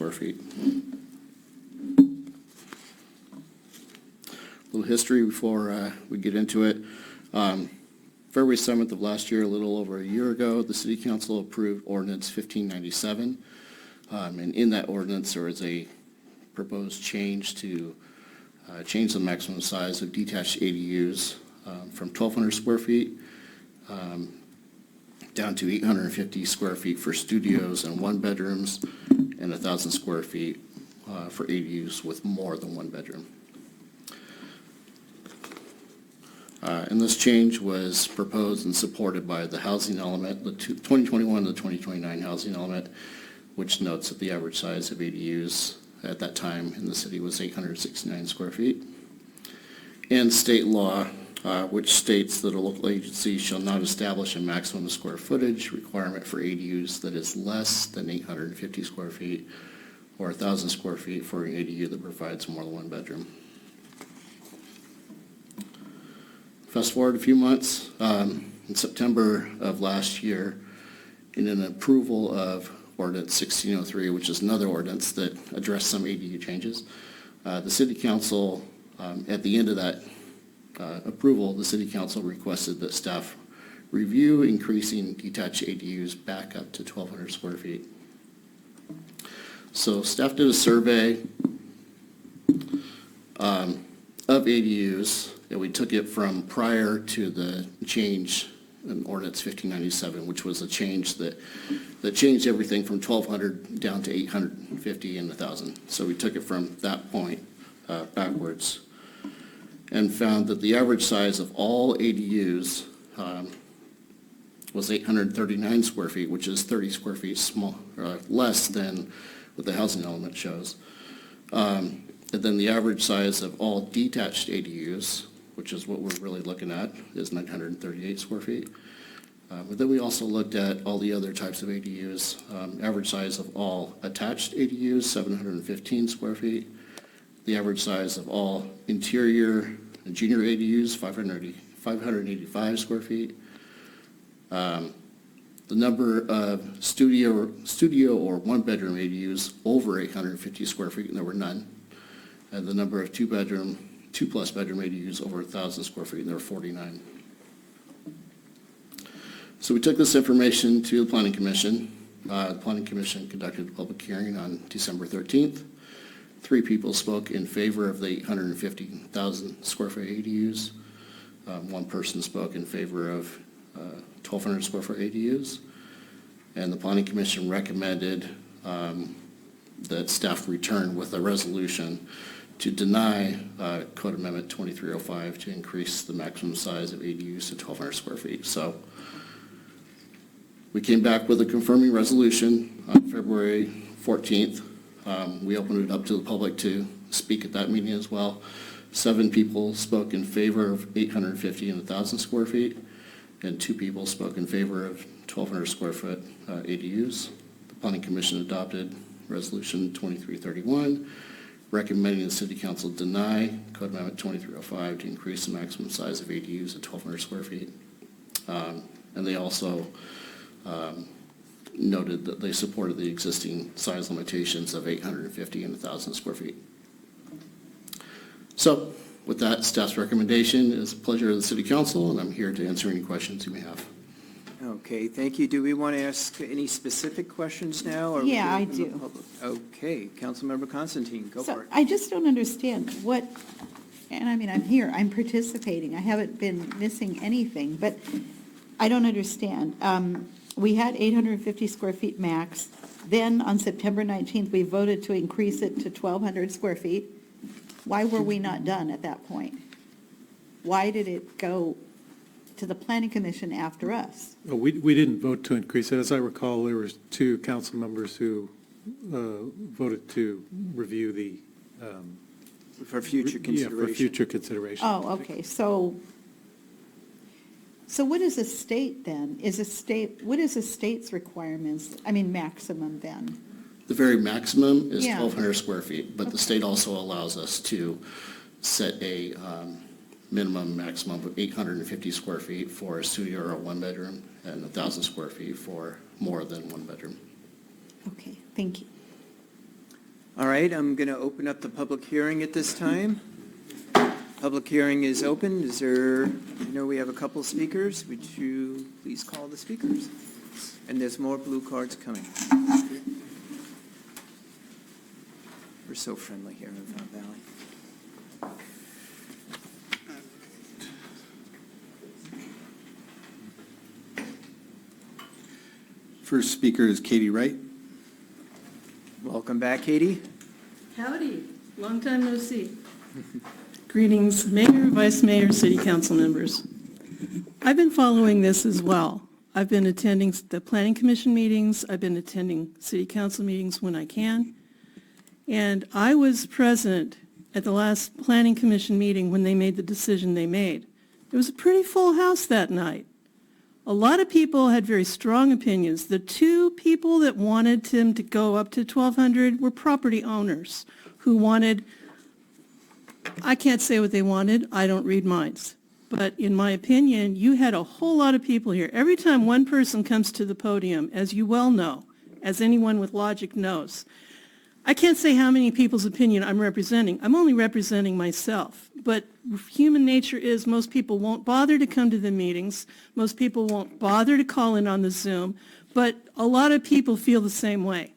square feet. A little history before we get into it. February 7th of last year, a little over a year ago, the City Council approved Ordinance 1597. And in that ordinance, there was a proposed change to change the maximum size of detached ADUs from 1,200 square feet down to 850 square feet for studios and one bedrooms and 1,000 square feet for ADUs with more than one bedroom. And this change was proposed and supported by the housing element, the 2021 to 2029 housing element, which notes that the average size of ADUs at that time in the city was 869 square feet. And state law, which states that a local agency shall not establish a maximum square footage requirement for ADUs that is less than 850 square feet or 1,000 square feet for an ADU that provides more than one bedroom. Fast forward a few months, in September of last year, in an approval of Ordinance 1603, which is another ordinance that addressed some ADU changes, the City Council, at the end of that approval, the City Council requested that staff review increasing detached ADUs back up to 1,200 square feet. So staff did a survey of ADUs, and we took it from prior to the change in Ordinance 1597, which was a change that changed everything from 1,200 down to 850 and 1,000. So we took it from that point backwards and found that the average size of all ADUs was 839 square feet, which is 30 square feet less than what the housing element shows. And then the average size of all detached ADUs, which is what we're really looking at, is 938 square feet. But then we also looked at all the other types of ADUs. Average size of all attached ADUs, 715 square feet. The average size of all interior and junior ADUs, 585 square feet. The number of studio or one-bedroom ADUs over 850 square feet, and there were none. And the number of two-plus bedroom ADUs over 1,000 square feet, and there were 49. So we took this information to the Planning Commission. The Planning Commission conducted a public hearing on December 13th. 3 people spoke in favor of the 850,000 square foot ADUs. 1 person spoke in favor of 1,200 square foot ADUs. And the Planning Commission recommended that staff return with a resolution to deny Code Amendment 2305 to increase the maximum size of ADUs to 1,200 square feet. So we came back with a confirming resolution on February 14th. We opened it up to the public to speak at that meeting as well. 7 people spoke in favor of 850 and 1,000 square feet, and 2 people spoke in favor of 1,200 square foot ADUs. The Planning Commission adopted Resolution 2331, recommending the City Council deny Code Amendment 2305 to increase the maximum size of ADUs at 1,200 square feet. And they also noted that they supported the existing size limitations of 850 and 1,000 square feet. So with that, staff's recommendation is a pleasure of the City Council, and I'm here to answer any questions you may have. Okay, thank you. Do we want to ask any specific questions now? Or Yeah, I do. Okay, Councilmember Constantine, go for it. I just don't understand what, and I mean, I'm here, I'm participating, I haven't been missing anything, but I don't understand. We had 850 square feet max. Then on September 19th, we voted to increase it to 1,200 square feet. Why were we not done at that point? Why did it go to the Planning Commission after us? Well, we didn't vote to increase it. As I recall, there was 2 council members who voted to review the... For future consideration. Yeah, for future consideration. Oh, okay, so what is a state then? What is a state's requirements, I mean maximum then? The very maximum is Yeah. 1,200 square feet, but the state also allows us to set a minimum maximum of 850 square feet for a studio or a one-bedroom and 1,000 square feet for more than one bedroom. Okay, thank you. All right, I'm going to open up the public hearing at this time. Public hearing is open. Is there, I know we have a couple speakers. Would you please call the speakers? And there's more blue cards coming. We're so friendly here in Fountain Valley. First speaker is Katie Wright. Welcome back, Katie. Howdy, long time no see. Greetings, Mayor, Vice Mayor, City Council members. I've been following this as well. I've been attending the Planning Commission meetings, I've been attending City Council meetings when I can, and I was present at the last Planning Commission meeting when they made the decision they made. It was a pretty full house that night. A lot of people had very strong opinions. The two people that wanted him to go up to 1,200 were property owners who wanted, I can't say what they wanted, I don't read minds. But in my opinion, you had a whole lot of people here. Every time one person comes to the podium, as you well know, as anyone with logic knows, I can't say how many people's opinion I'm representing. I'm only representing myself. But human nature is most people won't bother to come to the meetings. Most people won't bother to call in on the Zoom. But a lot of people feel the same way.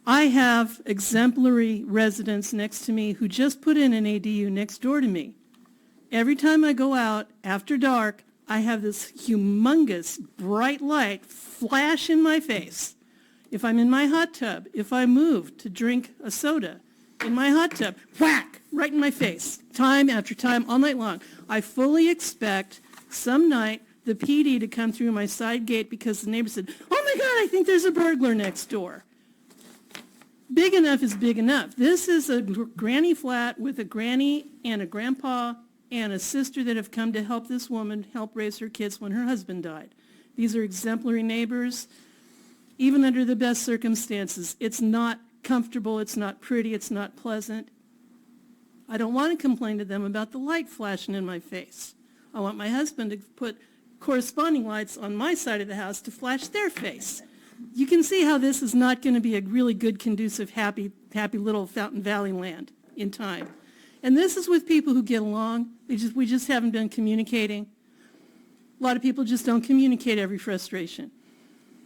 I have exemplary residents next to me who just put in an ADU next door to me. Every time I go out after dark, I have this humongous bright light flash in my face. If I'm in my hot tub, if I move to drink a soda in my hot tub, whack, right in my face, time after time, all night long. I fully expect some night the PD to come through my side gate because the neighbor said, oh my God, I think there's a burglar next door. Big enough is big enough. This is a granny flat with a granny and a grandpa and a sister that have come to help this woman help raise her kids when her husband died. These are exemplary neighbors. Even under the best circumstances, it's not comfortable, it's not pretty, it's not pleasant. I don't want to complain to them about the light flashing in my face. I want my husband to put corresponding lights on my side of the house to flash their face. You can see how this is not going to be a really good, conducive, happy little Fountain Valley land in time. And this is with people who get along. We just haven't been communicating. A lot of people just don't communicate every frustration.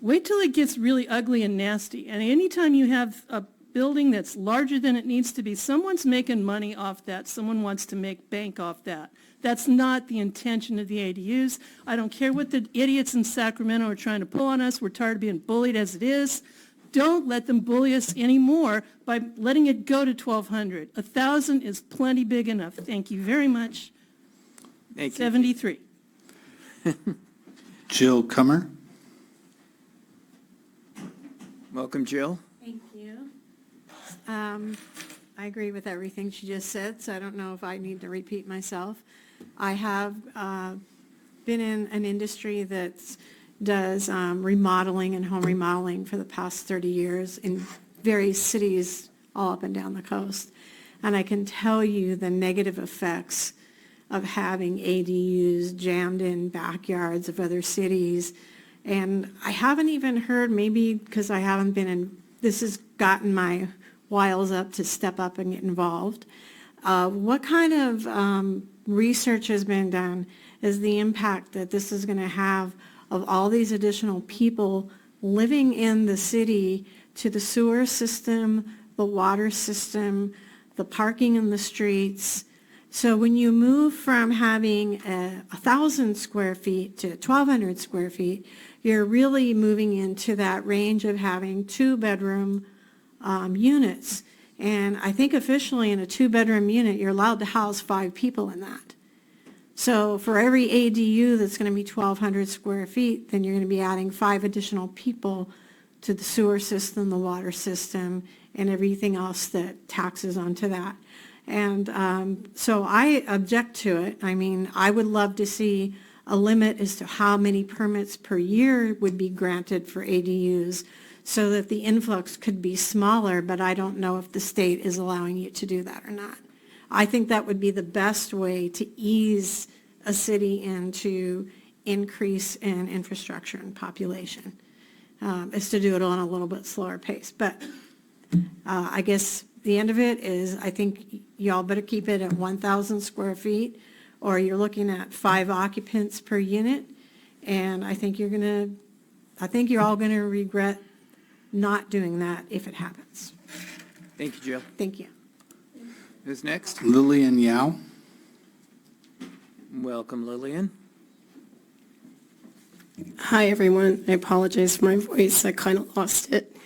Wait till it gets really ugly and nasty. And anytime you have a building that's larger than it needs to be, someone's making money off that. Someone wants to make bank off that. That's not the intention of the ADUs. I don't care what the idiots in Sacramento are trying to pull on us. We're tired of being bullied as it is. Don't let them bully us anymore by letting it go to 1,200. 1,000 is plenty big enough. Thank you very much. Thank you. 73. Jill Cummer. Welcome, Jill. Thank you. I agree with everything she just said, so I don't know if I need to repeat myself. I have been in an industry that does remodeling and home remodeling for the past 30 years in various cities all up and down the coast. And I can tell you the negative effects of having ADUs jammed in backyards of other cities. And I haven't even heard, maybe because I haven't been in, this has gotten my wiles up to step up and get involved. What kind of research has been done is the impact that this is going to have of all these additional people living in the city to the sewer system, the water system, the parking in the streets. So when you move from having 1,000 square feet to 1,200 square feet, you're really moving into that range of having two-bedroom units. And I think officially in a two-bedroom unit, you're allowed to house 5 people in that. So for every ADU that's going to be 1,200 square feet, then you're going to be adding 5 additional people to the sewer system, the water system, and everything else that taxes onto that. And so I object to it. I mean, I would love to see a limit as to how many permits per year would be granted for ADUs so that the influx could be smaller, but I don't know if the state is allowing you to do that or not. I think that would be the best way to ease a city into increase in infrastructure and population, is to do it on a little bit slower pace. But I guess the end of it is, I think y'all better keep it at 1,000 square feet, or you're looking at 5 occupants per unit, and I think you're all gonna regret not doing that if it happens. Thank you, Jill. Thank you. Who's next? Lillian Yao. Welcome, Lillian. Hi, everyone. I apologize for my voice. I kind of lost it.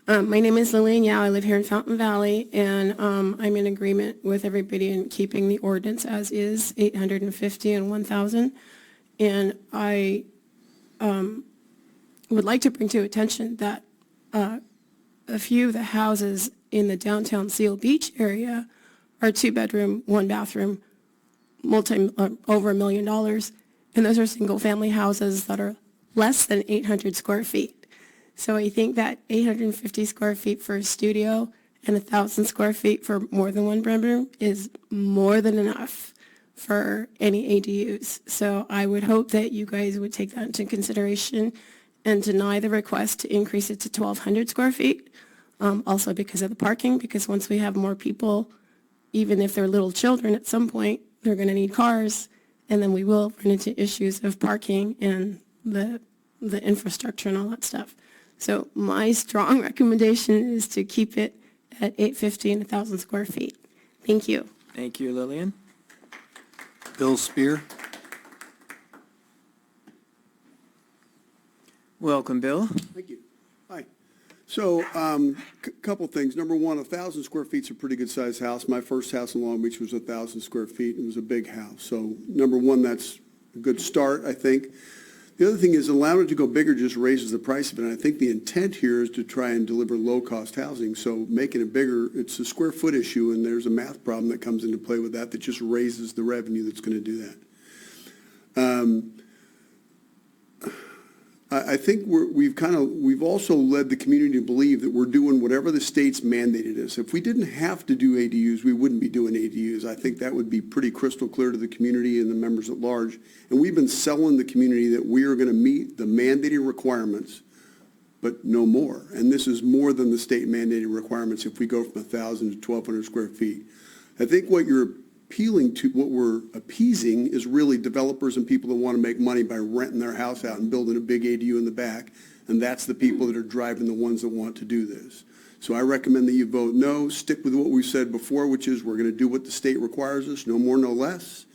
My name is Lillian Yao. I live here in Fountain Valley, and I'm in agreement with everybody in keeping the ordinance as is, 850 and 1,000. And I would like to bring to attention that a few of the houses in the downtown Seal Beach area are 2-bedroom, 1-bathroom, over $1 million, and those are single-family houses that are less than 800 square feet. So I think that 850 square feet for a studio and 1,000 square feet for more than 1 bedroom is more than enough for any ADUs. So I would hope that you guys would take that into consideration and deny the request to increase it to 1,200 square feet, also because of the parking, because once we have more people, even if they're little children at some point, they're going to need cars, and then we will run into issues of parking and the infrastructure and all that stuff. So my strong recommendation is to keep it at 850 and 1,000 square feet. Thank you. Thank you, Lillian. Bill Spear. Welcome, Bill. Thank you. Hi. So, couple things. Number one, 1,000 square feet's a pretty good-sized house. My first house in Long Beach was 1,000 square feet. It was a big house. So, number one, that's a good start, I think. The other thing is allowing it to go bigger just raises the price of it. And I think the intent here is to try and deliver low-cost housing. So making it bigger, it's a square foot issue, and there's a math problem that comes into play with that just raises the revenue that's going to do that. I think we've also led the community to believe that we're doing whatever the state's mandated is. If we didn't have to do ADUs, we wouldn't be doing ADUs. I think that would be pretty crystal clear to the community and the members at large. And we've been selling the community that we are going to meet the mandated requirements, but no more. And this is more than the state mandated requirements if we go from 1,000 to 1,200 square feet. I think what you're appealing to, what we're appeasing, is really developers and people that want to make money by renting their house out and building a big ADU in the back, and that's the people that are driving the ones that want to do this. So I recommend that you vote no, stick with what we've said before, which is we're going to do what the state requires us, no more, no less.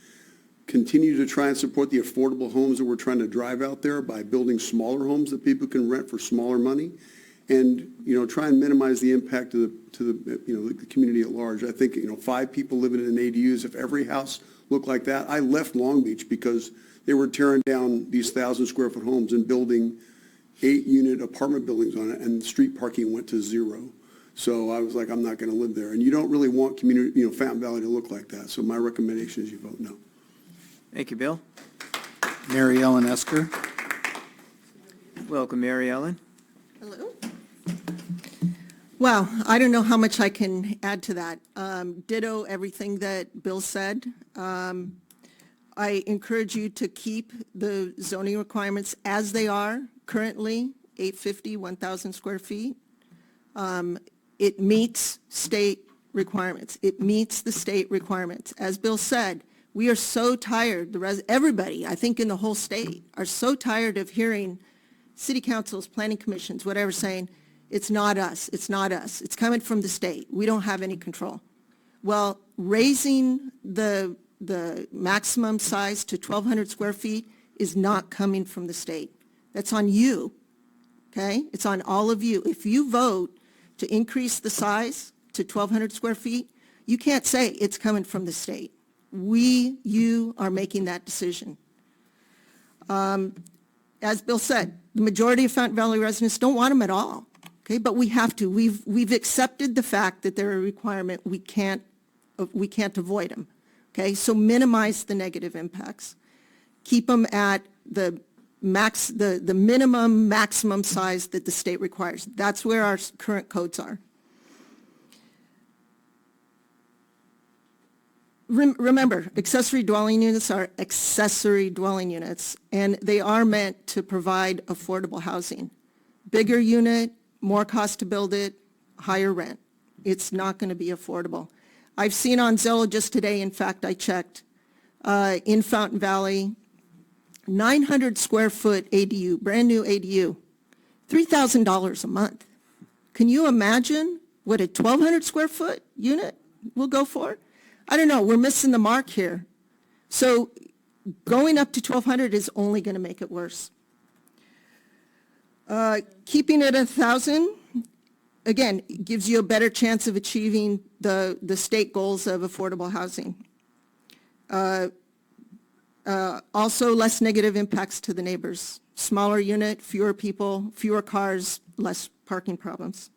Continue to try and support the affordable homes that we're trying to drive out there by building smaller homes that people can rent for smaller money, and try and minimize the impact to the community at large. I think 5 people living in ADUs. If every house looked like that, I left Long Beach because they were tearing down these 1,000 square foot homes and building 8-unit apartment buildings on it, and street parking went to 0. So I was like, I'm not going to live there. And you don't really want community, Fountain Valley to look like that. So my recommendation is you vote no. Thank you, Bill. Mary Ellen Esker. Welcome, Mary Ellen. Hello. Well, I don't know how much I can add to that. Ditto everything that Bill said. I encourage you to keep the zoning requirements as they are currently, 850, 1,000 square feet. It meets state requirements. It meets the state requirements. As Bill said, we are so tired, everybody, I think in the whole state, are so tired of hearing city councils, planning commissions, whatever, saying, it's not us, it's not us, it's coming from the state, we don't have any control. Well, raising the maximum size to 1,200 square feet is not coming from the state. That's on you, okay? It's on all of you. If you vote to increase the size to 1,200 square feet, you can't say it's coming from the state. You are making that decision. As Bill said, the majority of Fountain Valley residents don't want them at all, okay? But we have to. We've accepted the fact that they're a requirement. We can't avoid them, okay? So minimize the negative impacts. Keep them at the minimum maximum size that the state requires. That's where our current codes are. Remember, accessory dwelling units are accessory dwelling units, and they are meant to provide affordable housing. Bigger unit, more cost to build it, higher rent. It's not going to be affordable. I've seen on Zillow just today, in fact, I checked, in Fountain Valley, 900 square foot ADU, brand new ADU, $3,000 a month. Can you imagine what a 1,200 square foot unit will go for? I don't know, we're missing the mark here. So going up to 1,200 is only going to make it worse. Keeping it at 1,000, again, gives you a better chance of achieving the state goals of affordable housing. Also, less negative impacts to the neighbors. Smaller unit, fewer people, fewer cars, less parking problems.